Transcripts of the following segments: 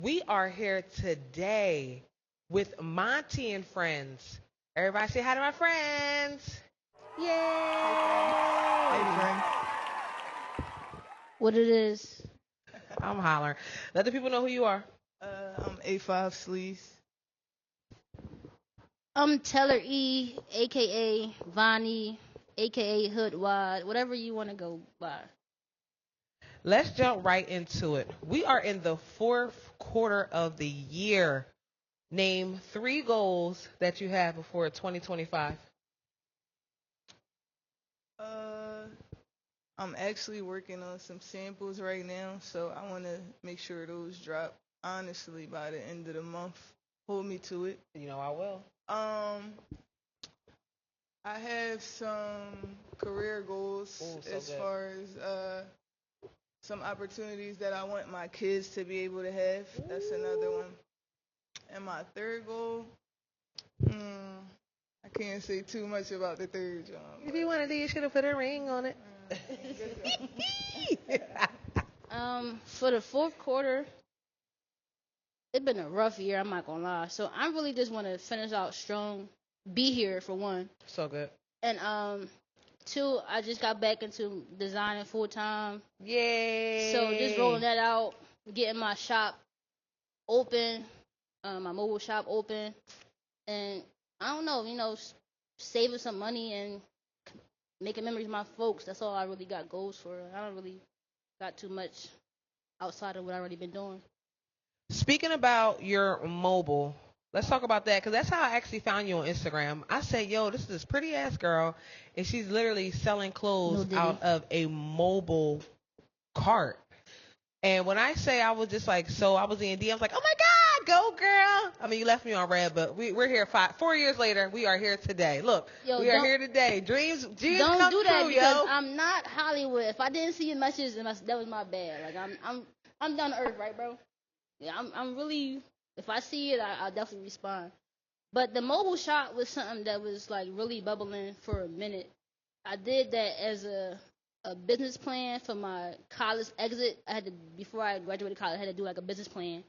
We are here today with Monty and friends. Everybody say hi to my friends. Hey, friend. Hey, Yay! friend. What it is. I'm hollering. Let the people know who you are. I'm A5 Sleaze. I'm Teller E, aka Vonnie, aka Hood Wad, whatever you want to go by. Let's jump right into it. We are in the fourth quarter of the year. Name three goals that you have before 2025. Uh, I'm actually working on some samples right now, so I want to make sure those drop honestly by the end of the month. Hold me to it. You know I will. Um, I have some career goals Ooh, so as good. far as some opportunities that I want my kids to be able to have. That's another one. And my third goal, I can't say too much about the third job. If you wanted to, you should have put a ring on it. For the fourth quarter, it's been a rough year. I'm not gonna lie. So I really just want to finish out strong, be here for one, So good. and two, I just got back into designing full time. Yay! So just rolling that out, getting my shop open, my mobile shop open, and I don't know, saving some money and making memories with my folks. That's all I really got goals for. I don't really got too much outside of what I already been doing. Speaking about your mobile, let's talk about that because that's how I actually found you on Instagram. I said, "Yo, this is this pretty ass girl, and she's literally selling No clothes diddy. out of a mobile cart." And when I say I was just like, so I was in D, I was like, "Oh my God, go girl!" I mean, you left me on red, but we're here 4 years later. We are here today. Look, Yo, we are here today. Dreams don't come do that true, because yo. I'm not Hollywood. If I didn't see your message, then that was my bad. Like I'm down to earth, right, bro? Yeah, I'm really. If I see it, I'll definitely respond. But the mobile shop was something that was like really bubbling for a minute. I did that as a business plan for my college exit. I had to before I graduated college, I had to do like a business plan.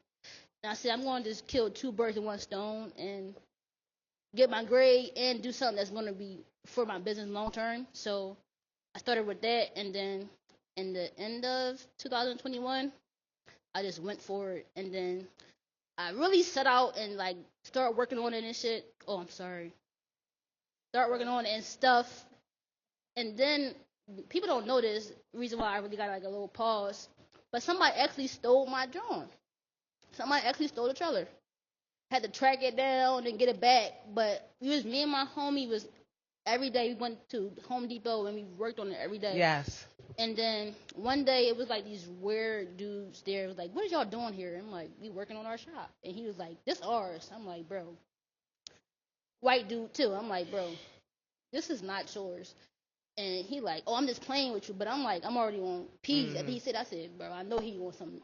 And I said I'm going to just kill two birds with one stone and get my grade and do something that's going to be for my business long term. So I started with that, and then in the end of 2021, I just went for it, and then I really set out and like start working on it and shit. Oh, I'm sorry. Start working on it and stuff, and then people don't know this reason why I really got like a little pause. But somebody actually stole my drawing. Somebody actually stole the trailer. Had to track it down and get it back. But it was me and my homie was every day we went to Home Depot and we worked on it every day. Yes. And then one day it was like these weird dudes there was like, "What is y'all doing here?" I'm like, "We working on our shop." And he was like, "This ours." I'm like, "Bro." White dude too. I'm like, "Bro, this is not yours." And he like, "Oh, I'm just playing with you." But I'm like, I'm already on P. After he said, I said, "Bro, I know he wants something."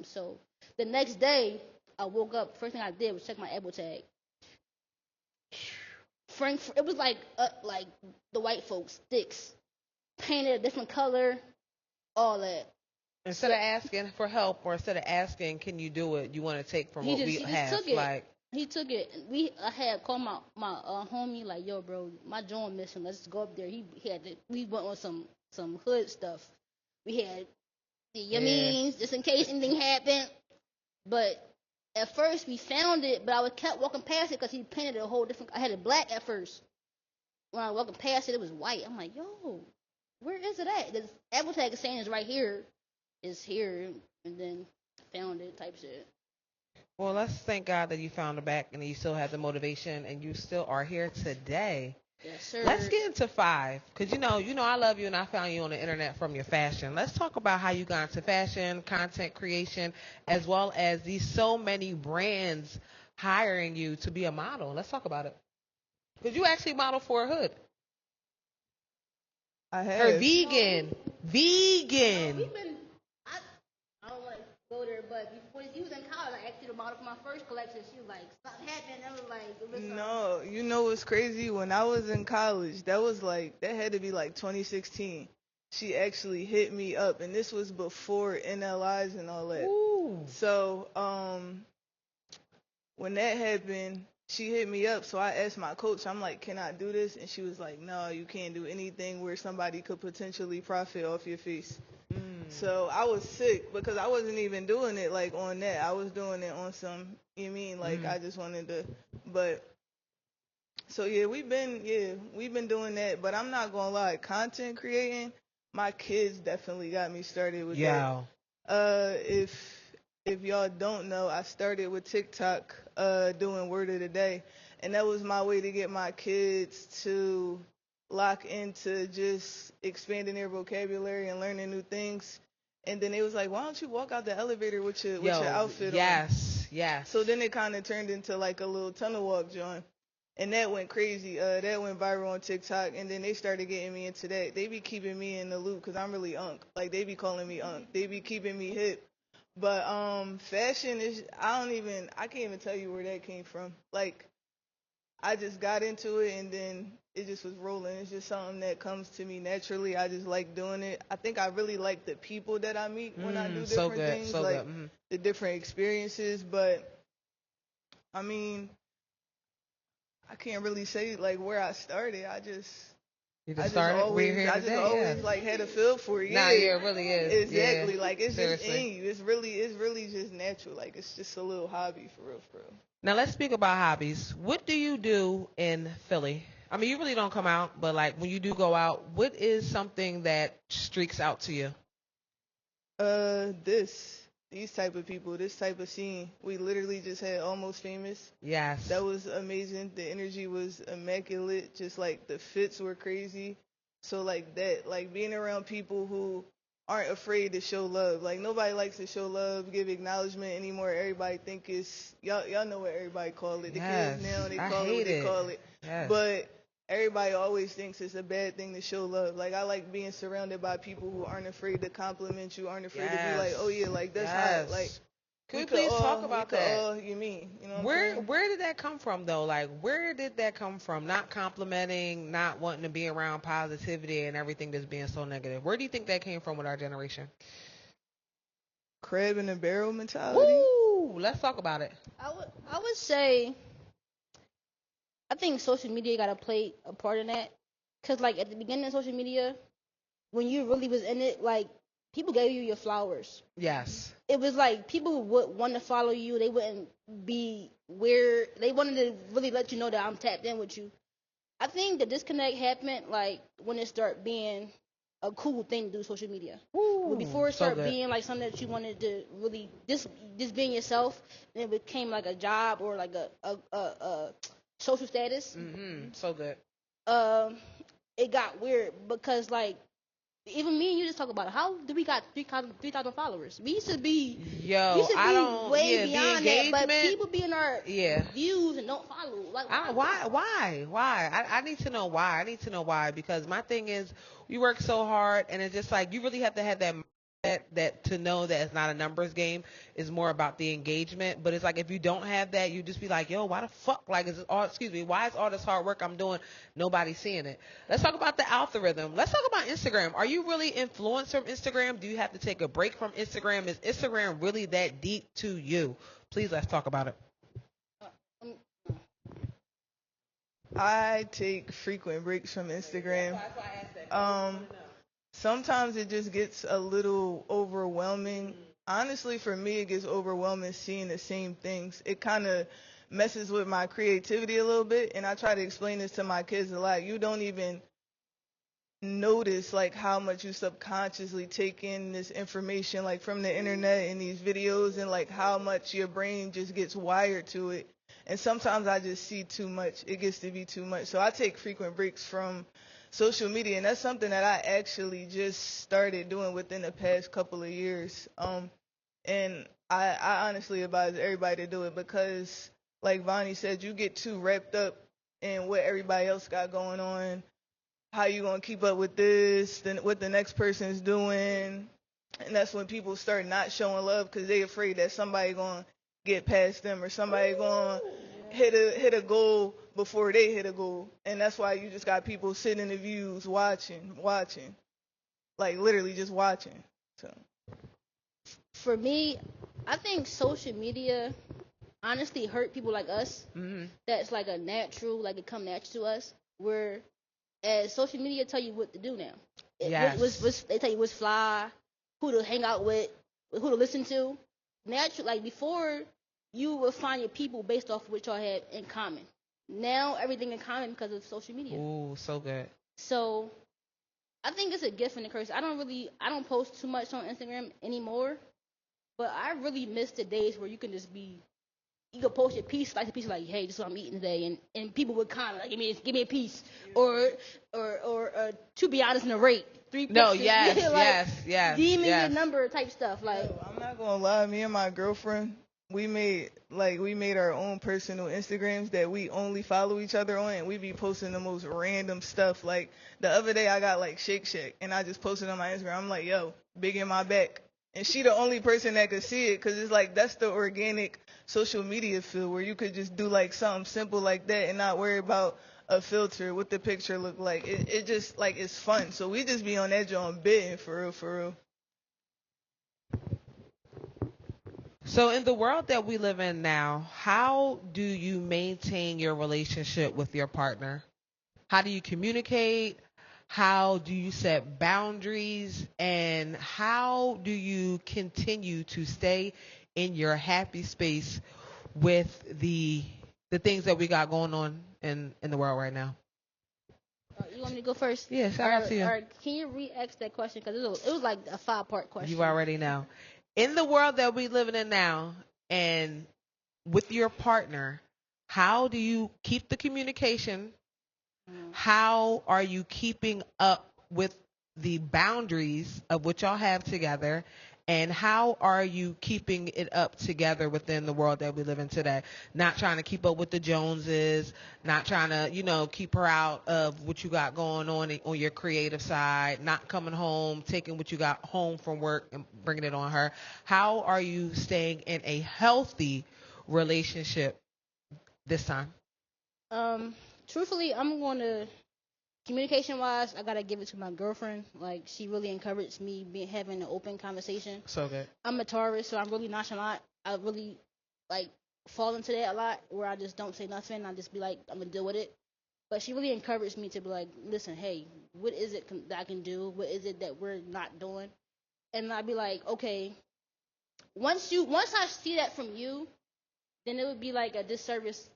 So the next day I woke up. First thing I did was check my Apple tag. Frank, it was like the white folks sticks painted a different color, all that. Instead So of asking for help or instead of asking, can you do it, you want to take from what we he just have. took it. Like, He took it. I had called my homie like, "Yo, bro, my joint missing. Let's go up there." He had to, we went on some hood stuff. We had the yeah. yamins just in case anything happened. But at first we found it, but I was kept walking past it because he painted it a whole different. I had it black at first. When I was walking past it, it was white. I'm like, "Yo, where is it at?" The Apple tag is saying it's right here. It's here, and then found it type shit. Well, let's thank God that you found it back and you still have the motivation and you still are here today. Yes, Let's sir. get into five, cause you know I love you and I found you on the internet from your fashion. Let's talk about how you got into fashion, content creation, as well as these so many brands hiring you to be a model. Let's talk about it, cause you actually model for a hood. I Her have. vegan, vegan. We've been. I don't want to go there, but before you was in college, I asked you to model for my first collection. She was like, "Something happened." I was like, "It was something." No, what's crazy? When I was in college, that had to be like 2016. she actually hit me up, and this was before NLIs and all that. Ooh. So when that happened, she hit me up. So I asked my coach, I'm like, can I do this? And she was like, no, you can't do anything where somebody could potentially profit off your face. So I was sick because I wasn't even doing it like on that. I was doing it on some, you mean, like I just wanted to, but so yeah, we've been doing that. But I'm not gonna lie, content creating, my kids definitely got me started with that. If y'all don't know, I started with TikTok, doing word of the day, and that was my way to get my kids to lock into just expanding their vocabulary and learning new things. And then it was like, why don't you walk out the elevator with your outfit on? Yes. So then it kind of turned into like a little tunnel walk joint. And that went crazy. That went viral on TikTok, and then they started getting me into that. They be keeping me in the loop because I'm really unk. Like, they be calling me unk. They be keeping me hip. But fashion is, I can't even tell you where that came from. Like, I just got into it, and then it just was rolling. It's just something that comes to me naturally. I just like doing it. I think I really like the people that I meet when I do different things, the different experiences. But, I mean, I can't really say like where I started. I just always like had a feel for it. Nah, yeah, it really is. Exactly. Yeah. Like it's Seriously. just in you. It's really just natural. Like it's just a little hobby for real, for real. Now let's speak about hobbies. What do you do in Philly? I mean, you really don't come out, but like when you do go out, what is something that streaks out to you? These type of people, this type of scene. We literally just had Almost Famous. Yes. That was amazing. The energy was immaculate. Just like the fits were crazy. So like that, like being around people who aren't afraid to show love. Like nobody likes to show love, give acknowledgement anymore. Everybody think it's y'all know what everybody call it. The kids now they call it what they call it. Yes. But everybody always thinks it's a bad thing to show love. Like I like being surrounded by people who aren't afraid to compliment you, aren't afraid to be like, oh yeah, like that's hot. Like can we please talk about that? You mean, you know what I'm saying? Where did that come from though? Like where did that come from? Not complimenting, not wanting to be around positivity and everything that's being so negative. Where do you think that came from with our generation? Crab in the barrel mentality. Woo! Let's talk about it. I would say I think social media got to play a part in that. Because, like, at the beginning of social media, when you really was in it, like, people gave you your flowers. Yes. It was like people would want to follow you. They wouldn't be weird. They wanted to really let you know that I'm tapped in with you. I think the disconnect happened, like, when it started being a cool thing to do social media. But before it started being, like, something that you wanted to really just being yourself, and it became, like, a job or, like, a social status. So good. It got weird because like even me and you just talk about it. How do we got 3,000 followers? We used to be way beyond that, but people be in our views and don't follow. Like why? I need to know why. I need to know why because my thing is we work so hard and it's just like you really have to have that to know that it's not a numbers game. Is more about the engagement. But it's like if you don't have that, you just be like, yo, why the fuck? Like, why is all this hard work I'm doing nobody seeing it? Let's talk about the algorithm. Let's talk about Instagram. Are you really influenced from Instagram? Do you have to take a break from Instagram? Is Instagram really that deep to you? Please, let's talk about it. I take frequent breaks from Instagram. That's why I asked that. Sometimes it just gets a little overwhelming. Honestly, for me, it gets overwhelming seeing the same things. It kind of messes with my creativity a little bit, and I try to explain this to my kids a lot. You don't even notice, like, how much you subconsciously take in this information, like, from the internet and these videos, and, like, how much your brain just gets wired to it. And sometimes I just see too much. It gets to be too much. So I take frequent breaks from social media, and that's something that I actually just started doing within the past couple of years. And I honestly advise everybody to do it because, like Vonnie said, you get too wrapped up in what everybody else got going on, how you gonna keep up with this, then what the next person's doing, and that's when people start not showing love because they afraid that somebody gonna get past them or somebody gonna hit a goal before they hit a goal, and that's why you just got people sitting in the views watching. like literally just watching. So For me, I think social media honestly hurt people like us. Mm-hmm. That's like a natural, like it come natural to us. Where as social media tell you what to do now. Yes. They tell you what's fly, who to hang out with, who to listen to. Natural, like before, you would find your people based off what y'all had in common. Now everything in common because of social media. Ooh, so good. So I think it's a gift and a curse. I don't post too much on Instagram anymore, but I really miss the days where you can just be, you could post your piece, like, hey, this is what I'm eating today, and people would comment, like, give me a piece, or to be honest, narrate 3 pictures. No, yes, like, yes. DM me your number type stuff, like. yo, I'm not gonna lie, me and my girlfriend, we made our own personal Instagrams that we only follow each other on, and we be posting the most random stuff. Like the other day, I got like Shake Shack, and I just posted on my Instagram. I'm like, yo, big in my back, and she the only person that could see it, cause it's like that's the organic social media feel where you could just do like something simple like that and not worry about a filter, what the picture look like. It just like it's fun. So we just be on that joint bidding for real, for real. So in the world that we live in now, how do you maintain your relationship with your partner? How do you communicate? How do you set boundaries? And how do you continue to stay in your happy space with the things that we got going on in the world right now? You want me to go first? Yeah, shout out to you. Or can you re-ask that question? Because it was like a 5-part question. You already know. In the world that we living in now, and with your partner, how do you keep the communication? How are you keeping up with the boundaries of what y'all have together? And how are you keeping it up together within the world that we live in today? Not trying to keep up with the Joneses, not trying to, keep her out of what you got going on your creative side, not coming home, taking what you got home from work and bringing it on her. How are you staying in a healthy relationship this time? Truthfully, I'm going to, communication wise, I gotta give it to my girlfriend. Like, she really encouraged me having an open conversation. So good. I'm a Taurus, so I'm really nonchalant. I really like fall into that a lot, where I just don't say nothing. I just be like, I'm gonna deal with it. But she really encouraged me to be like, listen, hey, what is it that I can do? What is it that we're not doing? And I'd be like, okay. Once I see that from you, then it would be like a disservice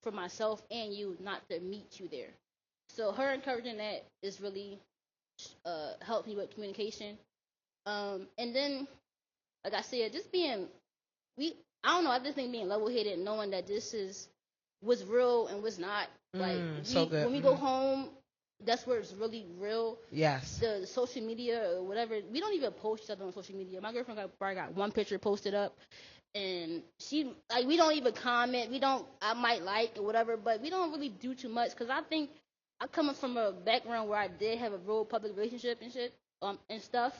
for myself and you not to meet you there. So her encouraging that is really helped me with communication. And then, like I said, just being I don't know, I just think being level headed, knowing that this is what's real and what's not. Like so good. When we go home, that's where it's really real. Yes. The social media or whatever, we don't even post each other on social media. My girlfriend probably got one picture posted up, and we don't even comment. I might like or whatever, but we don't really do too much, because I think I'm coming from a background where I did have a real public relationship and shit, and stuff,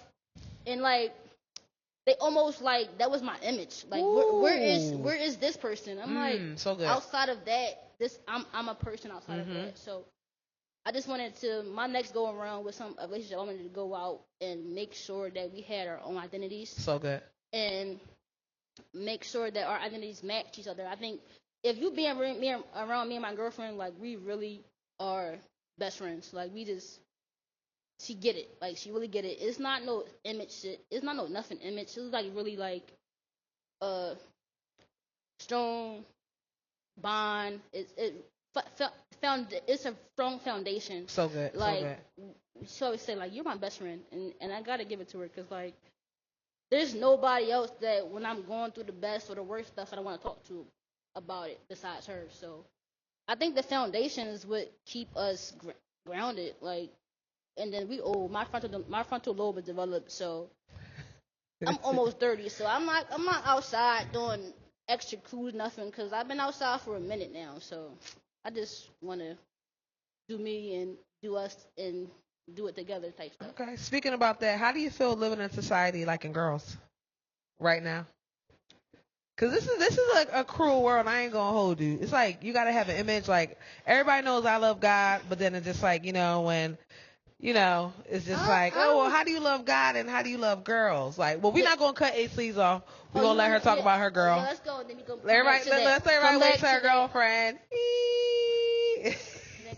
and like they almost like that was my image. Like where is this person? I'm like, so good. Outside of that, I'm a person outside of that. So I just wanted to, my next go around with a relationship, I wanted to go out and make sure that we had our own identities. So good. And make sure that our identities match each other. I think if you being around me and my girlfriend, like, we really are best friends. Like, she get it. Like, she really get it. It's not no image shit. It's not no nothing image. It's like really like strong bond. It's a strong foundation. So good. Like, so good. She always say, like, you're my best friend, and I gotta give it to her, because like there's nobody else that when I'm going through the best or the worst stuff I don't want to talk to about it besides her. So I think the foundation is what keep us grounded. Like, and then we old. My frontal lobe is developed, so I'm almost 30. So I'm not outside doing extra cool nothing, because I've been outside for a minute now. So I just want to do me and do us and do it together type stuff. Okay. Speaking about that, how do you feel living in society like in girls right now? Because this is like a cruel world. I ain't going to hold you. It's like you got to have an image. Like, everybody knows I love God, but then it's just like, when, it's just like, oh, well, how do you love God and how do you love girls? Like, well, we're not gonna cut A sleeves off. We're gonna let her talk about her girl. Yeah, let's go. Then we go. Let's everybody wait to her girlfriend.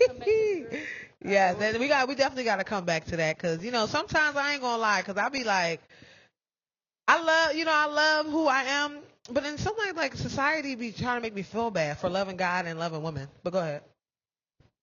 Come back to the girl. Yeah, then we definitely got to come back to that because sometimes I ain't gonna lie because I be like, I love who I am, but in something like society be trying to make me feel bad for loving God and loving women. But go ahead.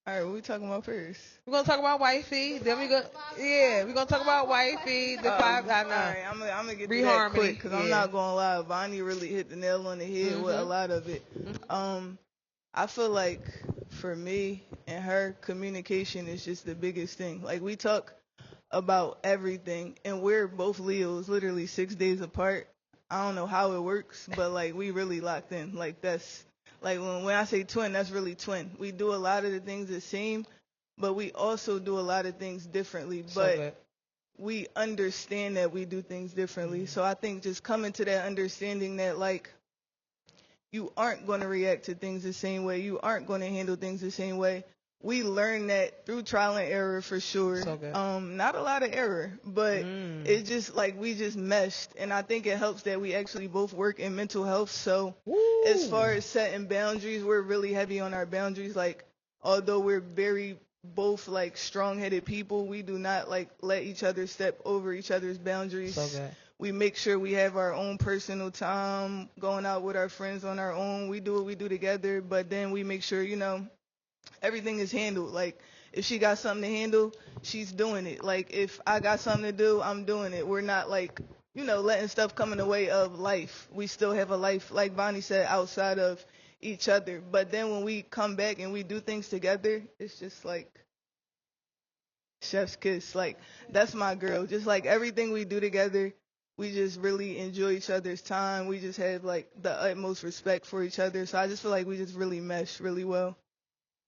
All right, what we talking about first? We're gonna talk about wifey. Then we're gonna talk about wifey. The five. I know. All right, I'm gonna get to Reharmony, that quick because I'm not gonna lie. Bonnie really hit the nail on the head with a lot of it. I feel like for me and her, communication is just the biggest thing. Like we talk about everything, and we're both Leos, literally 6 days apart. I don't know how it works, but like we really locked in. Like that's. Like when I say twin, that's really twin. We do a lot of the things the same, but we also do a lot of things differently. But we understand that we do things differently. So I think just coming to that understanding that like you aren't going to react to things the same way. You aren't going to handle things the same way. We learned that through trial and error for sure. So good. Not a lot of error, but it's just like we just meshed. And I think it helps that we actually both work in mental health. So as far as setting boundaries, we're really heavy on our boundaries. Like, although we're very both like strong-headed people, we do not like let each other step over each other's boundaries. So good. We make sure we have our own personal time, going out with our friends on our own. We do what we do together, but then we make sure, everything is handled. Like, if she got something to handle, she's doing it. Like, if I got something to do, I'm doing it. We're not, like, letting stuff come in the way of life. We still have a life, like Bonnie said, outside of each other. But then when we come back and we do things together, it's just, like, chef's kiss. Like, that's my girl. Just, like, everything we do together, we just really enjoy each other's time. We just have, like, the utmost respect for each other. So I just feel like we just really mesh really well.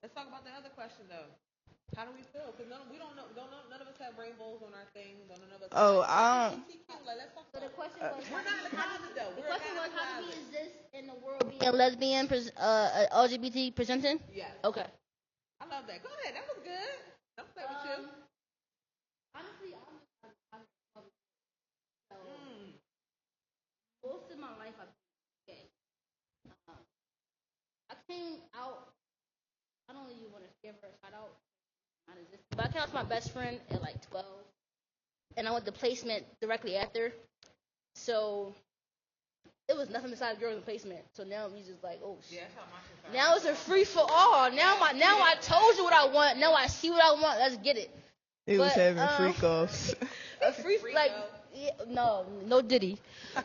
Let's talk about the other question though. How do we feel? Because none of us have rainbows on our thing. None of us. Let's talk So the question was, we're not in the closet though. The question was, how do we exist in the world being lesbian, LGBT presenting? Yes. Okay. I love that. Go ahead. That was good. I'm playing with you. Honestly, most of my life I've been gay. I came out. I don't even want to give her a shout out. But I came out to my best friend at like 12, and I went to placement directly after. So it was nothing besides girls in placement. So now we just like, oh shit. Yeah, now it's a free for all. Now I told you what I want. Now I see what I want. Let's get it. It was having freak offs. A free like no Diddy.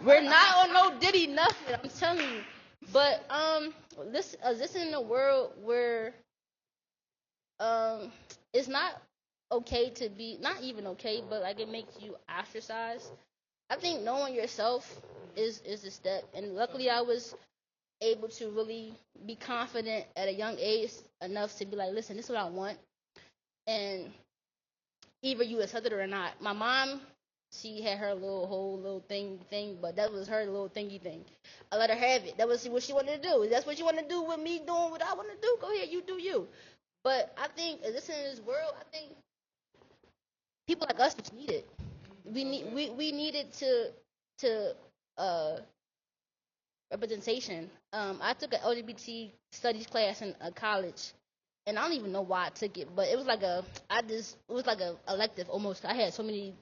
We're not on no Diddy nothing. I'm telling you. But this in a world where it's not okay to be, not even okay, but like it makes you ostracized. I think knowing yourself is a step, and luckily I was able to really be confident at a young age enough to be like, listen, this is what I want, and either you accept it or not. My mom, she had her whole little thing, but that was her little thingy thing. I let her have it. That was what she wanted to do. If that's what you want to do with me doing what I want to do, go ahead, you do you. But I think, in this world, I think people like us just need it. We needed to representation. I took an LGBT studies class in college, and I don't even know why I took it, but it was like a elective almost. I had so many.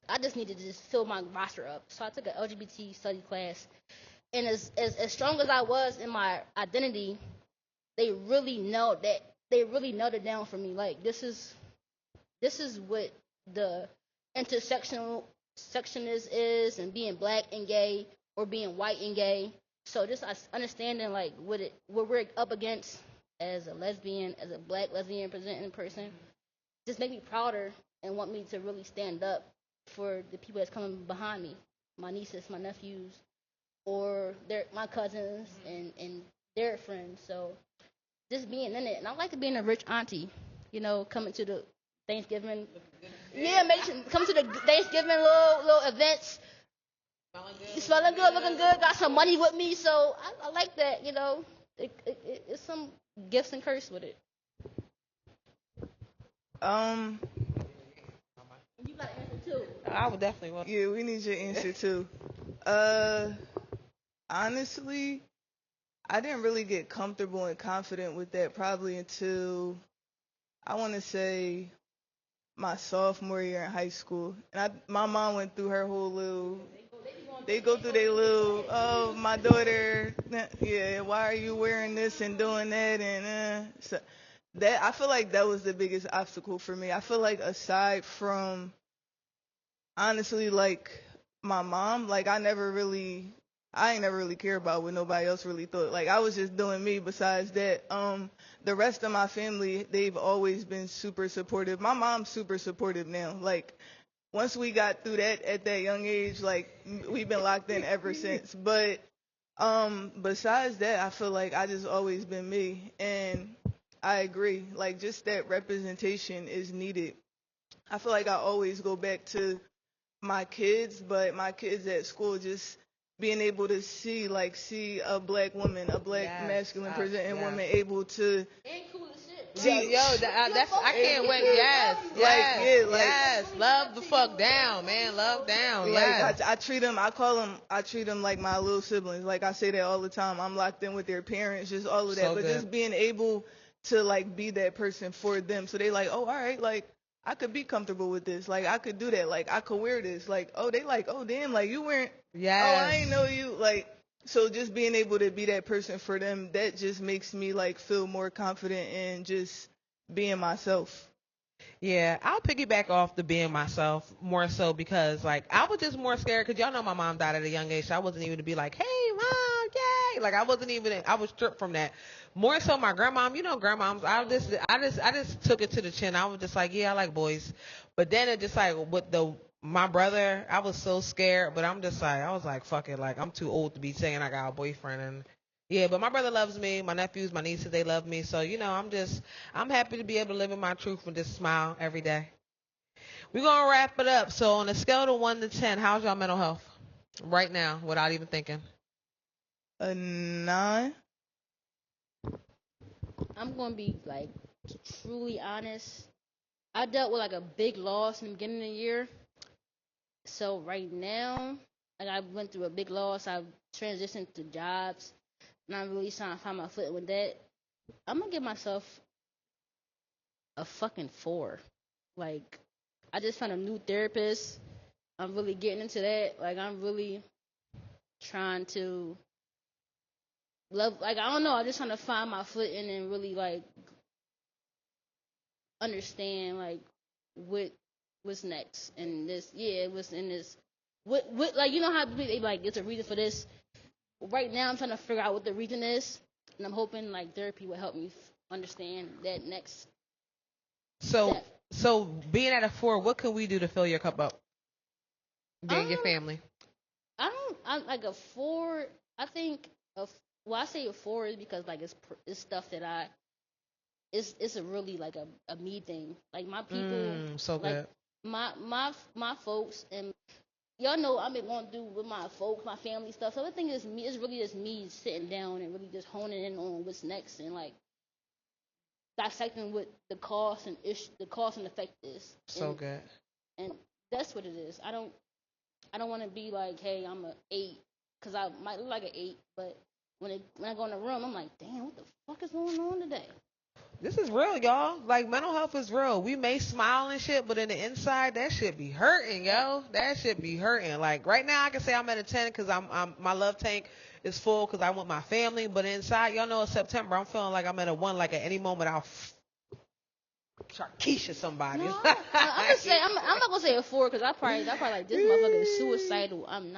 I just needed to just fill my roster up, so I took an LGBT study class, and as strong as I was in my identity, they really nailed it down for me. Like this is what the intersectionist is, and being black and gay, or being white and gay. So just understanding like what we're up against as a lesbian, as a black lesbian presenting person, just make me prouder and want me to really stand up for the people that's coming behind me, my nieces, my nephews, or my cousins and their friends. So just being in it, and I like being a rich auntie, coming to the Thanksgiving. Yeah, come to the Thanksgiving little events. Smelling good, looking good, got some money with me, so I like that. It's some gifts and curse with it. You got an answer too. I would definitely want. Yeah, we need your answer too. Honestly, I didn't really get comfortable and confident with that probably until I want to say my sophomore year in high school. And my mom went through her whole little. They go through their little. Oh, my daughter. Yeah, why are you wearing this and doing that? And so that I feel like that was the biggest obstacle for me. I feel like aside from honestly, like my mom, like I ain't never really cared about what nobody else really thought. Like I was just doing me. Besides that, the rest of my family, they've always been super supportive. My mom's super supportive now. Like once we got through that at that young age, like we've been locked in ever since. But besides that, I feel like I just always been me, and I agree. Like just that representation is needed. I feel like I always go back to my kids, but my kids at school just being able to see a black woman, a black Yes, masculine presenting yes. woman able to And cool as shit. That's I can't wait. Yes, yes. Love the fuck down, man. Love down. Yes. Like I treat them like my little siblings. Like I say that all the time. I'm locked in with their parents, just all of that. So But good. just being able to like be that person for them, so they like, oh, all right, like I could be comfortable with this. Like I could do that. Like I could wear this. Like oh, they like oh damn, like you wearing. Yes. Oh, I ain't know you. Like so, just being able to be that person for them, that just makes me like feel more confident in just being myself. Yeah, I'll piggyback off the being myself more so because like I was just more scared because y'all know my mom died at a young age. So I wasn't even to be like, hey mom, yay! Like I wasn't even. I was stripped from that. More so my grandmom. You know, grandmoms. I just took it to the chin. I was just like, yeah, I like boys. But then it just like with my brother, I was so scared. But I was like, fuck it. Like I'm too old to be saying I got a boyfriend and. Yeah, but my brother loves me. My nephews, my nieces, they love me. So, you know, I'm happy to be able to live in my truth and just smile every day. We're going to wrap it up. So, on a scale of 1 to 10, how's y'all mental health right now without even thinking? A 9. I'm gonna be like truly honest. I dealt with like a big loss in the beginning of the year. So right now, like I went through a big loss. I transitioned to jobs, and I'm really trying to find my foot with that. I'm gonna give myself a fucking 4. Like I just found a new therapist. I'm really getting into that. Like I'm really trying to love. Like I don't know. I'm just trying to find my foot in and really like understand like what's next and this. Yeah, it was in this. What like you know how they like there's a reason for this. Right now, I'm trying to figure out what the reason is, and I'm hoping like therapy will help me understand that next So, step. so being at a 4, what can we do to fill your cup up? You and your family. I'm like a 4. I think well, I say a 4 is because like it's stuff that it's a really like a me thing. Like my people, So good. like my folks and y'all know I've been going through with my folks, my family stuff. So everything is me. It's really just me sitting down and really just honing in on what's next and like dissecting what the cost and effect is. So good. And that's what it is. I don't want to be like, hey, I'm a 8, because I might look like an 8, but when I go in the room, I'm like, damn, what the fuck is going on today? This is real, y'all. Like, mental health is real. We may smile and shit, but in the inside, that shit be hurting, yo. That shit be hurting. Like, right now, I can say I'm at a 10 because my love tank is full because I want my family. But inside, y'all know, in September, I'm feeling like I'm at a 1. Like, at any moment, I'll Keisha somebody. No, I'm just saying. I'm not gonna say a 4 because I probably like this motherfucker is suicidal. I'm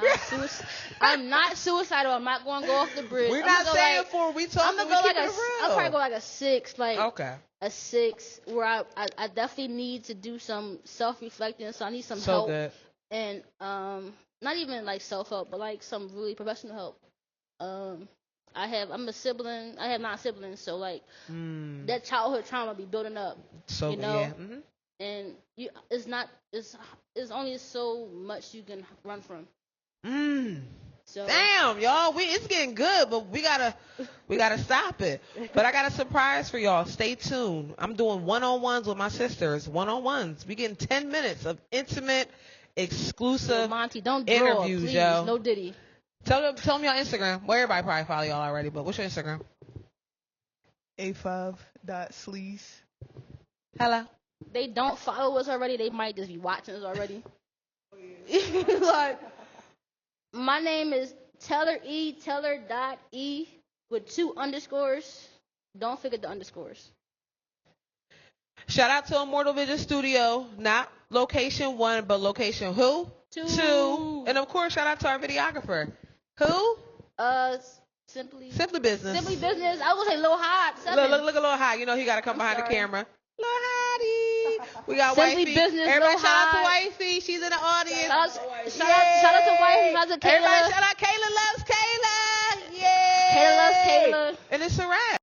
not suicidal. I'm not gonna go off the bridge. We're not saying like, 4. We talking. I'm gonna go like I'll probably go like a 6. Like okay. A 6 where I definitely need to do some self-reflecting. So I need some So help. good. And not even like self-help, but like some really professional help. I'm a sibling. I have 9 siblings, so like that childhood trauma be building up. So you know, yeah. and it's only so much you can run from. So Damn, y'all, it's getting good, but we gotta stop it. But I got a surprise for y'all. Stay tuned. I'm doing one-on-ones with my sisters. One-on-ones. We getting 10 minutes of intimate, exclusive Yo, Monty, don't draw, interviews, please. yo. No Diddy. Tell them your Instagram. Well, everybody probably follow y'all already, but what's your Instagram? A5.sleaze. Hello. They don't follow us already. They might just be watching us already. Like, my name is Teller.E with 2 underscores. Don't forget the underscores. Shout out to Immortal Vision Studio. Not location 1, but location who? 2. And of course, shout out to our videographer. Who? Simply Business. Simply Business. I was gonna say Lil Hot. 7. Look a little high. You know he got to come I'm behind sorry. the camera. Lil Hottie. We got Simply Wifey. Business, Everybody Lil shout out to Hot. Wifey. She's in the audience. Shout out to Wife. Shout out to Kayla. Everybody shout out Kayla loves Kayla. Yay. Kayla loves Kayla. And it's a wrap.